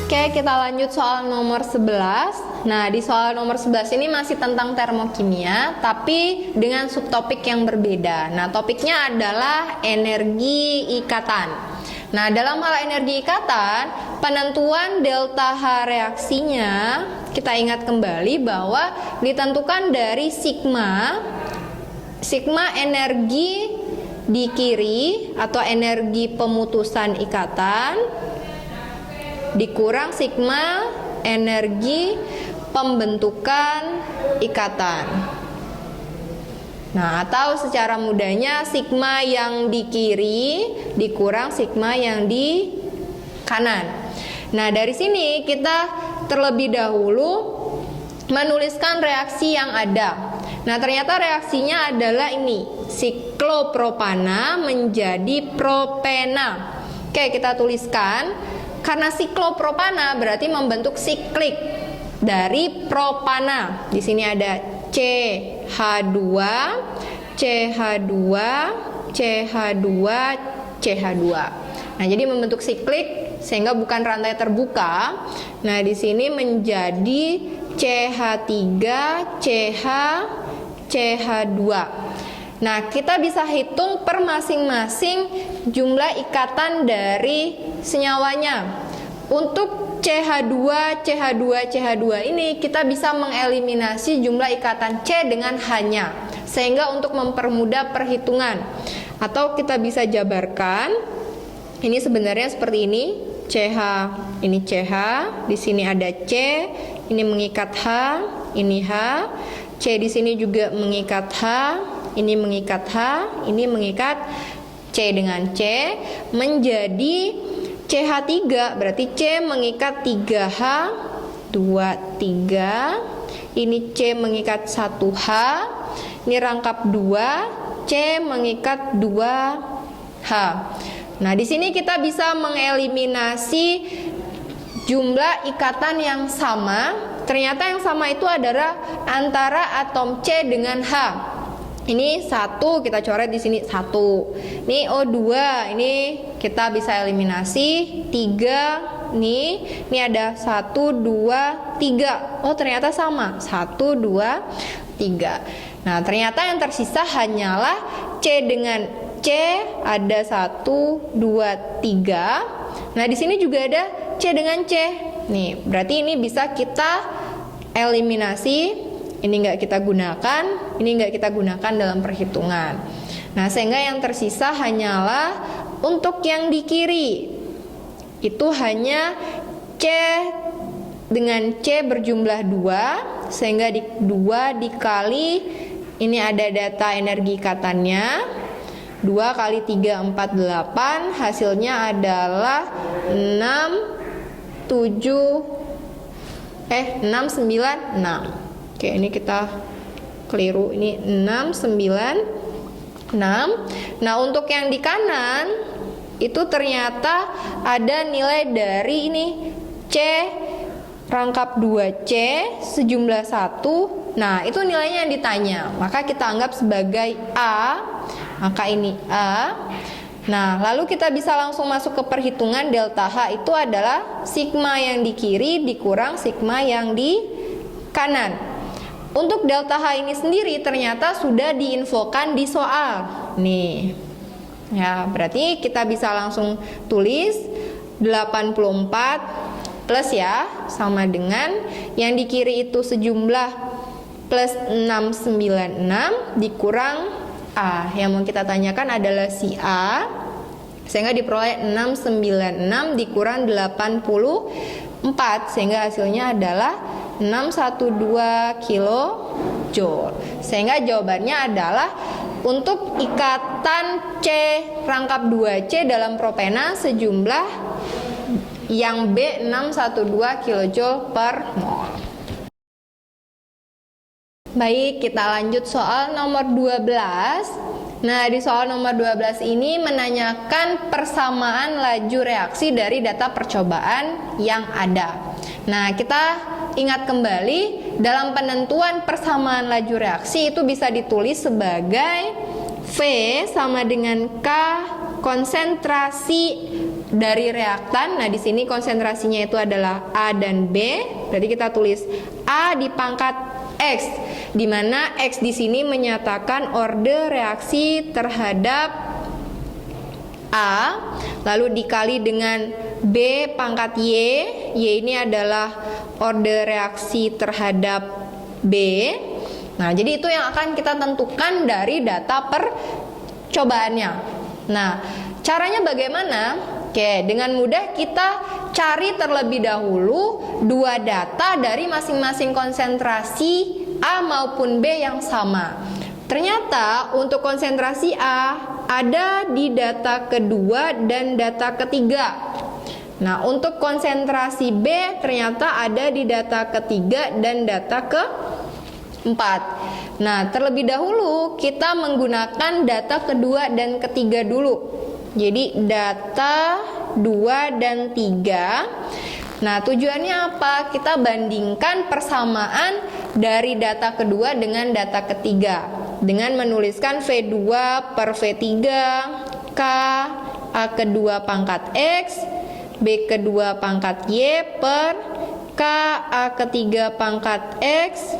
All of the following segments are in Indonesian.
Oke, kita lanjut soal nomor 11. Nah, di soal nomor 11 ini masih tentang termokimia, tapi dengan subtopik yang berbeda. Nah, topiknya adalah energi ikatan. Nah, dalam hal energi ikatan, penentuan delta H reaksinya, kita ingat kembali bahwa ditentukan dari sigma energi di kiri atau energi pemutusan ikatan dikurang sigma energi pembentukan ikatan. Nah, atau secara mudahnya sigma yang di kiri dikurang sigma yang di kanan. Nah, dari sini kita terlebih dahulu menuliskan reaksi yang ada. Nah, ternyata reaksinya adalah ini, siklopropana menjadi propena. Oke, kita tuliskan. Karena siklopropana berarti membentuk siklik dari propana. Di sini ada CH2, CH2, CH2, CH2. Nah, jadi membentuk siklik sehingga bukan rantai terbuka. Nah, di sini menjadi CH3, CH, CH2. Nah, kita bisa hitung per masing-masing jumlah ikatan dari senyawanya. Untuk CH2, CH2, CH2 ini kita bisa mengeliminasi jumlah ikatan C dengan H-nya, sehingga untuk mempermudah perhitungan. Atau kita bisa jabarkan, ini sebenarnya seperti ini, CH, ini CH, di sini ada C, ini mengikat H, ini H, C di sini juga mengikat H, ini mengikat H, ini mengikat C dengan C, menjadi CH3, berarti C mengikat 3H, 2, 3, ini C mengikat 1H, ini rangkap 2, C mengikat 2H. Nah, di sini kita bisa mengeliminasi jumlah ikatan yang sama. Ternyata yang sama itu adalah antara atom C dengan H. Ini 1, kita coret di sini 1. Ini O2, ini kita bisa eliminasi 3. Ini ada 1, 2, 3. Oh, ternyata sama. 1, 2, 3. Nah, ternyata yang tersisa hanyalah C dengan C, ada 1, 2, 3. Nah, di sini juga ada C dengan C. Nih, berarti ini bisa kita eliminasi. Ini nggak kita gunakan, ini nggak kita gunakan dalam perhitungan. Nah, sehingga yang tersisa hanyalah untuk yang di kiri. Itu hanya C dengan C berjumlah 2, sehingga 2 dikali, ini ada data energi ikatannya, 2 kali 3, 4, 8, hasilnya adalah 6, 9, 6. Oke, ini kita keliru, ini 6, 9, 6. Nah, untuk yang di kanan itu ternyata ada nilai dari ini C rangkap 2C sejumlah 1. Nah, itu nilainya yang ditanya, maka kita anggap sebagai A, maka ini A. Nah, lalu kita bisa langsung masuk ke perhitungan delta H itu adalah sigma yang di kiri dikurang sigma yang di kanan. Untuk delta H ini sendiri ternyata sudah diinfokan di soal. Nih. Ya, berarti kita bisa langsung tulis 84 plus ya, sama dengan yang di kiri itu sejumlah plus 696 dikurang A. Yang mau kita tanyakan adalah si A. Sehingga diperoleh 696 dikurang 84, sehingga hasilnya adalah 612 kilojoule. Sehingga jawabannya adalah untuk ikatan C rangkap 2C dalam propena sejumlah yang B 612 kilojoule per mol. Baik, kita lanjut soal nomor 12. Nah, di soal nomor 12 ini menanyakan persamaan laju reaksi dari data percobaan yang ada. Nah, kita ingat kembali dalam penentuan persamaan laju reaksi itu bisa ditulis sebagai V sama dengan K konsentrasi dari reaktan. Nah, di sini konsentrasinya itu adalah A dan B. Berarti kita tulis A di pangkat X, di mana X di sini menyatakan orde reaksi terhadap A, lalu dikali dengan B pangkat Y. Y ini adalah orde reaksi terhadap B. Nah, jadi itu yang akan kita tentukan dari data percobaannya. Nah, caranya bagaimana? Oke, dengan mudah kita cari terlebih dahulu dua data dari masing-masing konsentrasi A maupun B yang sama. Ternyata untuk konsentrasi A ada di data kedua dan data ketiga. Nah, untuk konsentrasi B ternyata ada di data ketiga dan data keempat. Nah, terlebih dahulu kita menggunakan data kedua dan ketiga dulu. Jadi data 2 dan 3. Nah, tujuannya apa? Kita bandingkan persamaan dari data kedua dengan data ketiga dengan menuliskan V2 per V3, K A kedua pangkat X, B kedua pangkat Y per K A ketiga pangkat X,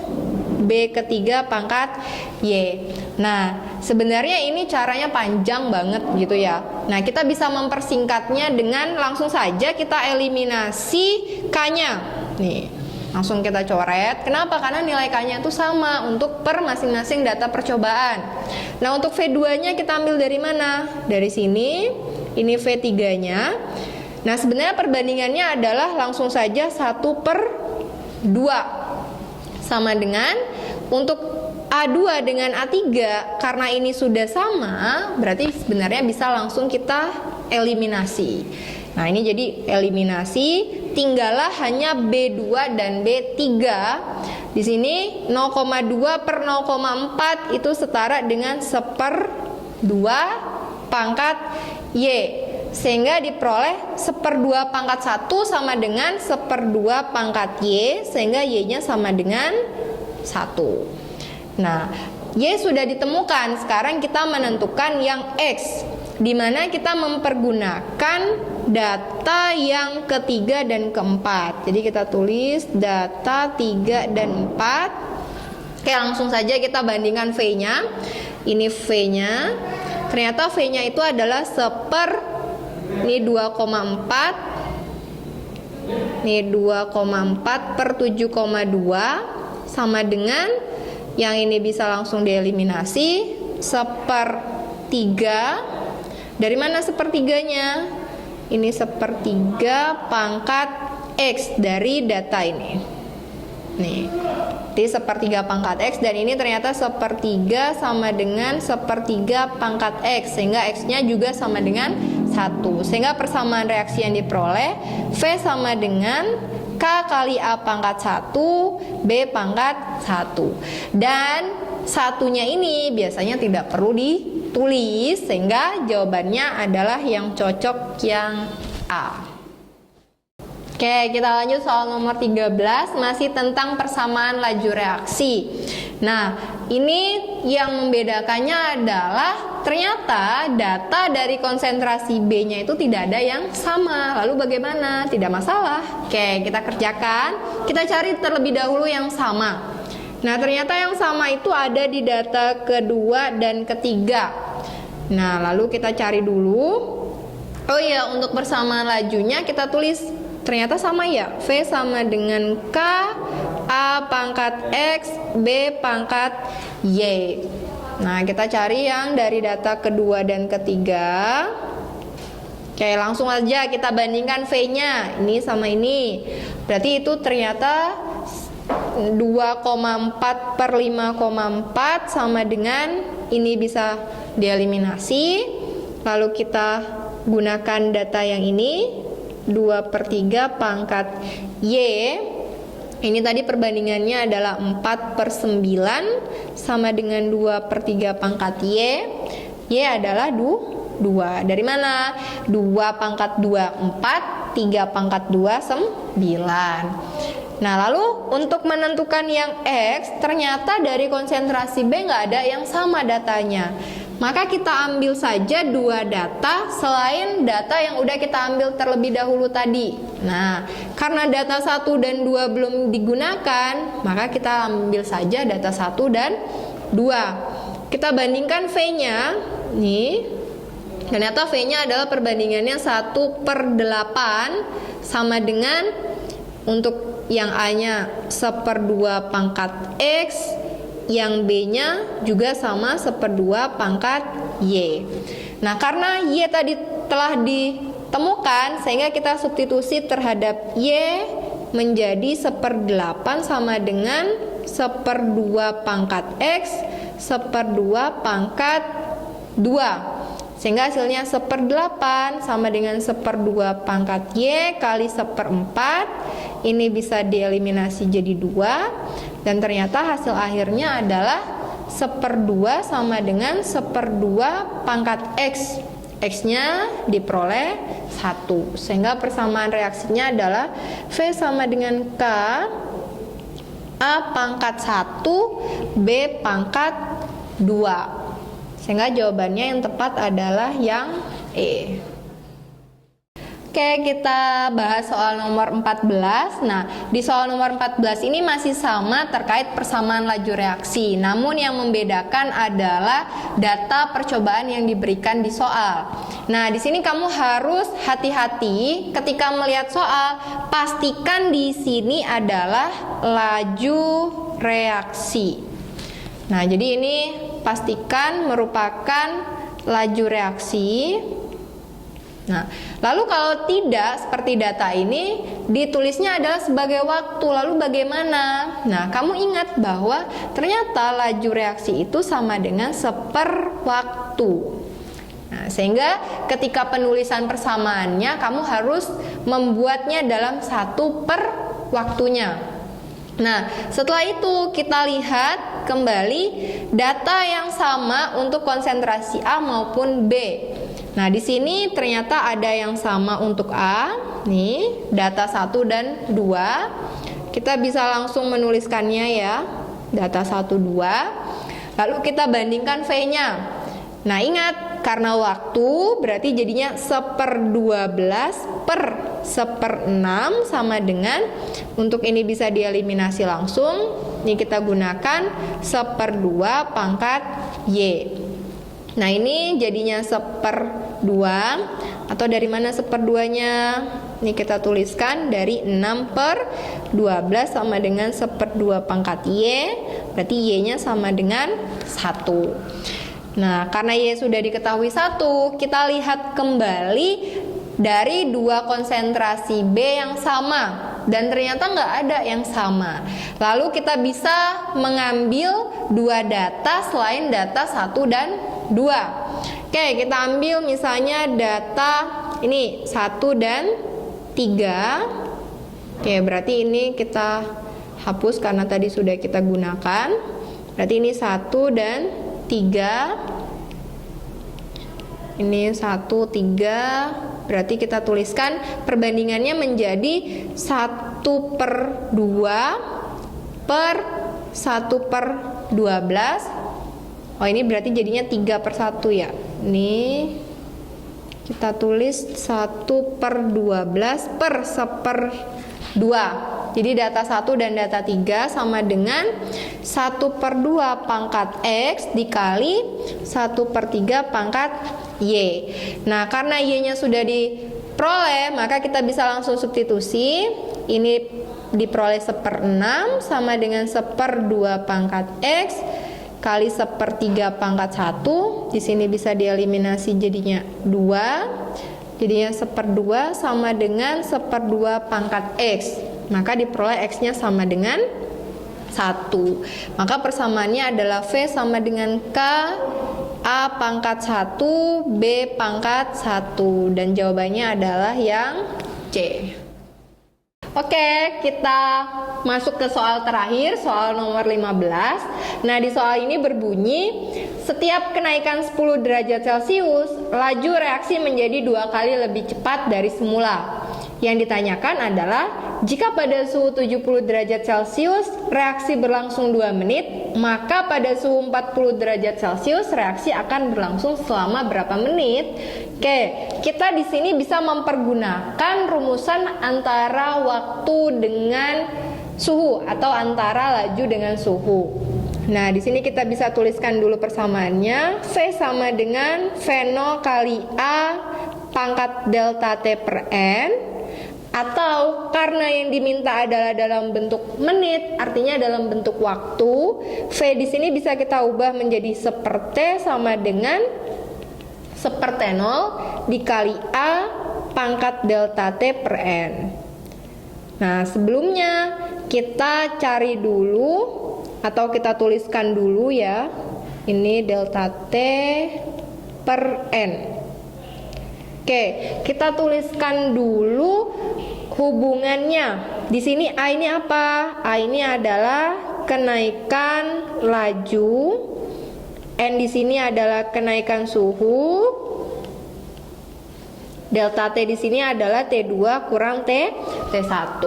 B ketiga pangkat Y. Nah, sebenarnya ini caranya panjang banget gitu ya. Nah, kita bisa mempersingkatnya dengan langsung saja kita eliminasi K-nya. Nih, langsung kita coret. Kenapa? Karena nilai K-nya itu sama untuk per masing-masing data percobaan. Nah, untuk V2-nya kita ambil dari mana? Dari sini, ini V3-nya. Nah, sebenarnya perbandingannya adalah langsung saja 1/2. Sama dengan untuk A2 dengan A3, karena ini sudah sama, berarti sebenarnya bisa langsung kita eliminasi. Nah, ini jadi eliminasi, tinggallah hanya B2 dan B3. Di sini 0,2 per 0,4 itu setara dengan 1/2 pangkat Y. Sehingga diperoleh 1/2 pangkat 1 sama dengan 1/2 pangkat Y, sehingga Y-nya sama dengan 1. Nah, Y sudah ditemukan. Sekarang kita menentukan yang X, di mana kita mempergunakan data yang ketiga dan keempat. Jadi kita tulis data 3 dan 4. Oke, langsung saja kita bandingkan V-nya. Ini V-nya. Ternyata V-nya itu adalah ini 2,4. Ini 2,4 per 7,2 sama dengan yang ini bisa langsung dieliminasi 1/3. Dari mana 1/3-nya? Ini 1/3 pangkat X dari data ini. Nih, jadi 1/3 pangkat X, dan ini ternyata 1/3 sama dengan 1/3 pangkat X, sehingga X-nya juga sama dengan 1. Sehingga persamaan reaksi yang diperoleh V sama dengan K kali A pangkat 1, B pangkat 1. Dan satunya ini biasanya tidak perlu ditulis, sehingga jawabannya adalah yang cocok yang A. Oke, kita lanjut soal nomor 13, masih tentang persamaan laju reaksi. Nah, ini yang membedakannya adalah ternyata data dari konsentrasi B-nya itu tidak ada yang sama. Lalu bagaimana? Tidak masalah. Oke, kita kerjakan. Kita cari terlebih dahulu yang sama. Nah, ternyata yang sama itu ada di data kedua dan ketiga. Nah, lalu kita cari dulu. Oh iya, untuk persamaan lajunya kita tulis ternyata sama ya, V sama dengan K, A pangkat X, B pangkat Y. Nah, kita cari yang dari data kedua dan ketiga. Oke, langsung aja kita bandingkan V-nya, ini sama ini. Berarti itu ternyata 2,4 per 5,4 sama dengan ini bisa dieliminasi. Lalu kita gunakan data yang ini, 2/3 pangkat Y. Ini tadi perbandingannya adalah 4/9 sama dengan 2/3 pangkat Y. Y adalah 2. Dari mana? 2 pangkat 2, 4, 3 pangkat 2, 9. Nah, lalu untuk menentukan yang X, ternyata dari konsentrasi B nggak ada yang sama datanya. Maka kita ambil saja dua data selain data yang udah kita ambil terlebih dahulu tadi. Nah, karena data 1 dan 2 belum digunakan, maka kita ambil saja data 1 dan 2. Kita bandingkan V-nya, nih. Ternyata V-nya adalah perbandingannya 1/8 sama dengan untuk yang A-nya 1/2 pangkat X, yang B-nya juga sama 1/2 pangkat Y. Nah, karena Y tadi telah ditemukan, sehingga kita substitusi terhadap Y menjadi 1/8 sama dengan 1/2 pangkat X, 1/2 pangkat 2. Sehingga hasilnya 1/8 sama dengan 1/2 pangkat Y kali 1/4. Ini bisa dieliminasi jadi 2. Dan ternyata hasil akhirnya adalah 1/2 sama dengan 1/2 pangkat X. X-nya diperoleh 1. Sehingga persamaan reaksinya adalah V sama dengan K, A pangkat 1, B pangkat 2. Sehingga jawabannya yang tepat adalah yang E. Oke, kita bahas soal nomor 14. Nah, di soal nomor 14 ini masih sama terkait persamaan laju reaksi. Namun yang membedakan adalah data percobaan yang diberikan di soal. Nah, di sini kamu harus hati-hati ketika melihat soal. Pastikan di sini adalah laju reaksi. Nah, jadi ini pastikan merupakan laju reaksi. Nah, lalu kalau tidak seperti data ini, ditulisnya adalah sebagai waktu. Lalu bagaimana? Nah, kamu ingat bahwa ternyata laju reaksi itu sama dengan seperwaktu. Nah, sehingga ketika penulisan persamaannya, kamu harus membuatnya dalam 1/waktunya. Nah, setelah itu kita lihat kembali data yang sama untuk konsentrasi A maupun B. Nah, di sini ternyata ada yang sama untuk A, nih, data 1 dan 2. Kita bisa langsung menuliskannya ya, data 1, 2. Lalu kita bandingkan V-nya. Nah, ingat, karena waktu berarti jadinya 1/12/1/6 sama dengan, untuk ini bisa dieliminasi langsung, ini kita gunakan 1/2 pangkat Y. Nah, ini jadinya 1/2, atau dari mana 1/2-nya? Ini kita tuliskan dari 6/12 sama dengan 1/2 pangkat Y, berarti Y-nya sama dengan 1. Nah, karena Y sudah diketahui 1, kita lihat kembali dari dua konsentrasi B yang sama. Dan ternyata nggak ada yang sama. Lalu kita bisa mengambil dua data selain data 1 dan 2. Oke, kita ambil misalnya data ini 1 dan 3. Oke, berarti ini kita hapus karena tadi sudah kita gunakan. Berarti ini 1 dan 3. Ini 1, 3. Berarti kita tuliskan perbandingannya menjadi 1/2 per 1/12. Oh, ini berarti jadinya 3/1 ya. Ini kita tulis 1/12 per 1/2. Jadi data 1 dan data 3 sama dengan 1/2 pangkat X dikali 1/3 pangkat Y. Nah, karena Y-nya sudah diperoleh, maka kita bisa langsung substitusi. Ini diperoleh 1/6 sama dengan 1/2 pangkat X kali 1/3 pangkat 1. Di sini bisa dieliminasi jadinya 2. Jadinya 1/2 sama dengan 1/2 pangkat X. Maka diperoleh X-nya sama dengan 1. Maka persamaannya adalah V sama dengan K, A pangkat 1, B pangkat 1. Dan jawabannya adalah yang C. Oke, kita masuk ke soal terakhir, soal nomor 15. Nah, di soal ini berbunyi, setiap kenaikan 10 derajat Celcius, laju reaksi menjadi 2 kali lebih cepat dari semula. Yang ditanyakan adalah jika pada suhu 70 derajat Celcius reaksi berlangsung 2 menit, maka pada suhu 40 derajat Celcius reaksi akan berlangsung selama berapa menit? Oke, kita di sini bisa mempergunakan rumusan antara waktu dengan suhu atau antara laju dengan suhu. Nah, di sini kita bisa tuliskan dulu persamaannya. V sama dengan V0 kali A pangkat delta T per N, atau karena yang diminta adalah dalam bentuk menit, artinya dalam bentuk waktu, V di sini bisa kita ubah menjadi 1/T sama dengan 1/T0 dikali A pangkat delta T per N. Nah, sebelumnya kita cari dulu atau kita tuliskan dulu ya, ini delta T per N. Oke, kita tuliskan dulu hubungannya. Di sini A ini apa? A ini adalah kenaikan laju, N di sini adalah kenaikan suhu, delta T di sini adalah T2 kurang T1.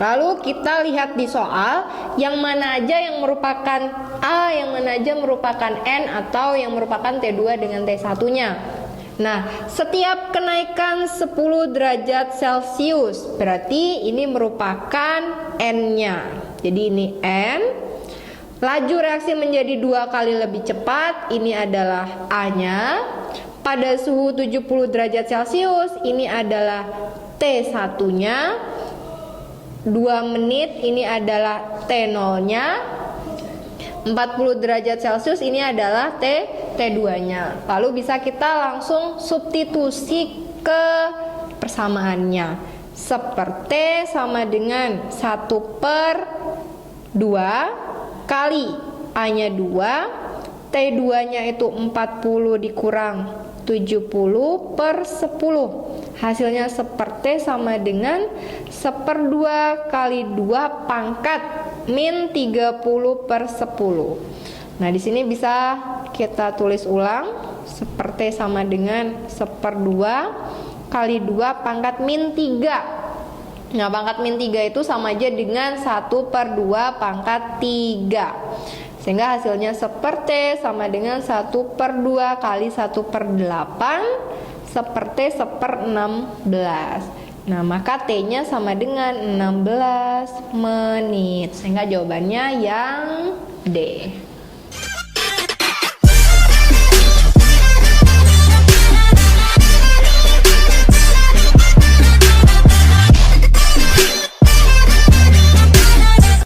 Lalu kita lihat di soal yang mana aja yang merupakan A, yang mana aja merupakan N, atau yang merupakan T2 dengan T1-nya. Nah, setiap kenaikan 10 derajat Celcius berarti ini merupakan N-nya. Jadi ini N. Laju reaksi menjadi 2 kali lebih cepat, ini adalah A-nya. Pada suhu 70 derajat Celcius ini adalah T1-nya. 2 menit ini adalah T0-nya. 40 derajat Celcius ini adalah T2-nya. Lalu bisa kita langsung substitusi ke persamaannya. 1/T sama dengan 1/2 kali A-nya 2, T2-nya itu 40 dikurang 70/10. Hasilnya 1/T sama dengan 1/2 kali 2 pangkat min 30/10. Nah, di sini bisa kita tulis ulang. 1/T sama dengan 1/2 kali 2 pangkat min 3. Nah, pangkat min 3 itu sama aja dengan 1/2 pangkat 3. Sehingga hasilnya 1/T sama dengan 1/2 kali 1/8, 1/T 1/16. Nah, maka T-nya sama dengan 16 menit. Sehingga jawabannya yang D.